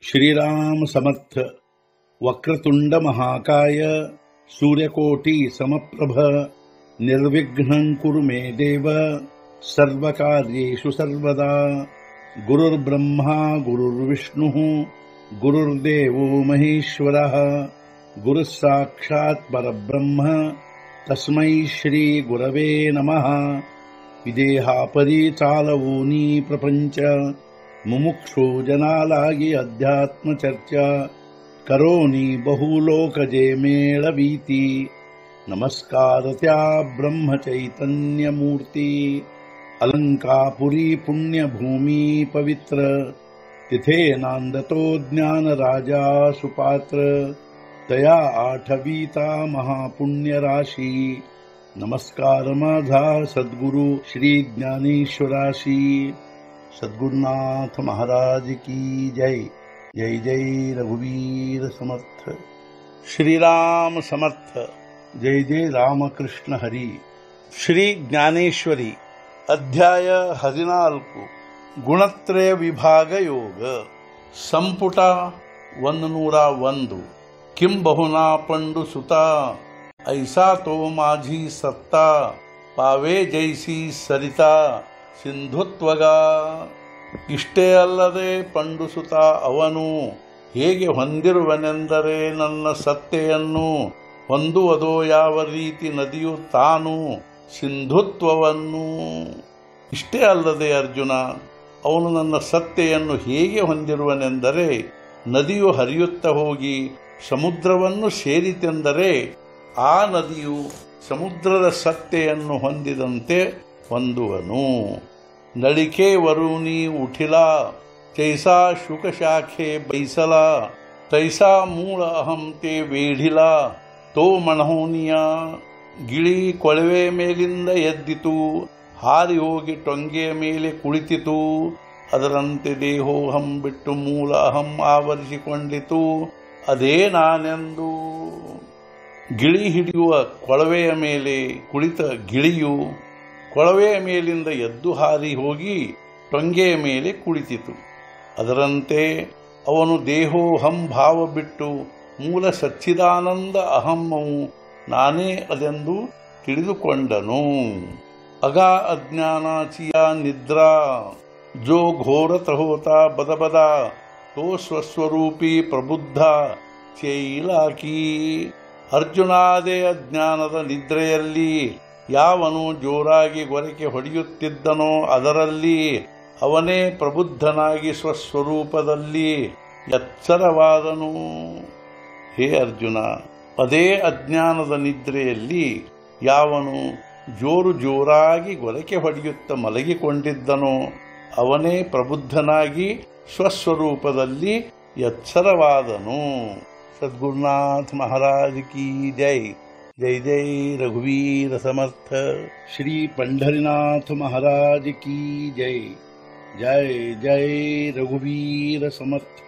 श्रीराम समर्थ। वक्रतुंड महाकाय सूर्यकोटि समप्रभ निर्विघ्नं कुरु मे देव सर्वकार्येषु सर्वदा। गुरुर्ब्रह्मा गुरुर्विष्णुः गुरुर्देवो महेश्वरः गुरुः साक्षात् परब्रह्म तस्मै श्री गुरवे नमः। विदेहापरि चालवूनी प्रपंच मुमुक्षु जनालागी अध्यात्म चर्चा करोनी बहुलोकजे मेळवीती। नमस्कार त्या ब्रह्म चैतन्य मूर्ती अलंकापुरी पुण्यभूमी पवित्र तिथे नांदतो ज्ञान राजा सुपात्र तया आठवीता महापुण्य राशी। नमस्कार माझा सद्गुरु श्री ज्ञानेश्वराशी। सद्गुरुनाथ महाराज की जय। जय जय रघुवीर समर्थ। श्रीराम समर्थ। जय जय रामकृष्ण हरी। ಶ್ರೀ ಜ್ಞಾನೇಶ್ವರಿ ಅಧ್ಯಾಯ 14 ಗುಣತ್ರಯ ವಿಭಾಗ ಯೋಗ ಸಂಪುಟ 101 ಕಿಂ ಬಹುನಾ ಪಂಡು ಸುತ ಐಸಾ ತೋ ಮಾಝಿ ಸತ್ತಾ ಪಾವೇ ಜೈಸಿ ಸರಿತಾ ಸಿಂಧುತ್ವಗ. ಇಷ್ಟೇ ಅಲ್ಲದೆ ಪಂಡುಸುತ ಅವನು ಹೇಗೆ ಹೊಂದಿರುವನೆಂದರೆ ನನ್ನ ಸತ್ತೆಯನ್ನು ಹೊಂದುವುದೋ ಯಾವ ರೀತಿ ನದಿಯು ತಾನು ಸಿಂಧುತ್ವವನ್ನು. ಇಷ್ಟೇ ಅಲ್ಲದೆ ಅರ್ಜುನ ಅವನು ನನ್ನ ಸತ್ತೆಯನ್ನು ಹೇಗೆ ಹೊಂದಿರುವನೆಂದರೆ ನದಿಯು ಹರಿಯುತ್ತಾ ಹೋಗಿ ಸಮುದ್ರವನ್ನು ಸೇರಿತೆಂದರೆ ಆ ನದಿಯು ಸಮುದ್ರದ ಸತ್ತೆಯನ್ನು ಹೊಂದಿದಂತೆ ಹೊಂದುವನು. ನಳಿಕೆ ವರುಣಿ ಉಠಿಲ ತೈಸಾ ಶುಕಶಾಖೆ ಬೈಸಲ ತೈಸಾ ಮೂಳ ಅಹಂತೆ ವೇಢಿಲ ತೋ ಮಣಹೋನಿಯ. ಗಿಳಿ ಕೊಳವೆ ಮೇಲಿಂದ ಎದ್ದಿತು, ಹಾರಿ ಹೋಗಿ ಟೊಂಗೆಯ ಮೇಲೆ ಕುಳಿತಿತು. ಅದರಂತೆ ದೇಹೋಹಂ ಬಿಟ್ಟು ಮೂಲ ಅಹಂ ಆವರಿಸಿಕೊಂಡಿತು, ಅದೇ ನಾನೆಂದು. ಗಿಳಿ ಹಿಡಿಯುವ ಕೊಳವೆಯ ಮೇಲೆ ಕುಳಿತ ಗಿಳಿಯು ಕೊಳವೆಯ ಮೇಲಿಂದ ಎದ್ದು ಹಾರಿ ಹೋಗಿ ಟೊಂಗೆಯ ಮೇಲೆ ಕುಳಿತಿತು. ಅದರಂತೆ ಅವನು ದೇಹೋಹಂ ಭಾವ ಬಿಟ್ಟು ಮೂಲ ಸಚ್ಚಿದಾನಂದ ಅಹಮ್ಮವು ನಾನೇ ಅದೆಂದು ತಿಳಿದುಕೊಂಡನು. ಅಗ ಅಜ್ಞಾನಾಚಿಯ ನಿದ್ರಾ ಜೋ ಘೋರತ ಹೋತಾ ಬದಬದ ತೋ ಸ್ವಸ್ವರೂಪಿ ಪ್ರಬುದ್ಧ ಚೈಲಾಕಿ. ಅರ್ಜುನಾದೇ ಅಜ್ಞಾನದ ನಿದ್ರೆಯಲ್ಲಿ ಯಾವನು ಜೋರಾಗಿ ಗೊರಕೆ ಹೊಡೆಯುತ್ತಿದ್ದನೋ ಅದರಲ್ಲಿ ಅವನೇ ಪ್ರಬುದ್ಧನಾಗಿ ಸ್ವಸ್ವರೂಪದಲ್ಲಿ ಎಚ್ಚರವಾದನು. ಹೇ ಅರ್ಜುನ, ಅದೇ ಅಜ್ಞಾನದ ನಿದ್ರೆಯಲ್ಲಿ ಯಾವನು ಜೋರಾಗಿ ಗೊರಕೆ ಹೊಡೆಯುತ್ತ ಮಲಗಿಕೊಂಡಿದ್ದನೋ ಅವನೇ ಪ್ರಬುದ್ಧನಾಗಿ ಸ್ವಸ್ವರೂಪದಲ್ಲಿ ಎಚ್ಚರವಾದನು. ಸದ್ಗುರುನಾಥ ಮಹಾರಾಜ್ ಕಿ ಜೈ. जय जय रघुवीर समर्थ। श्री पंढरीनाथ महाराज की जय। जय जय रघुवीर समर्थ।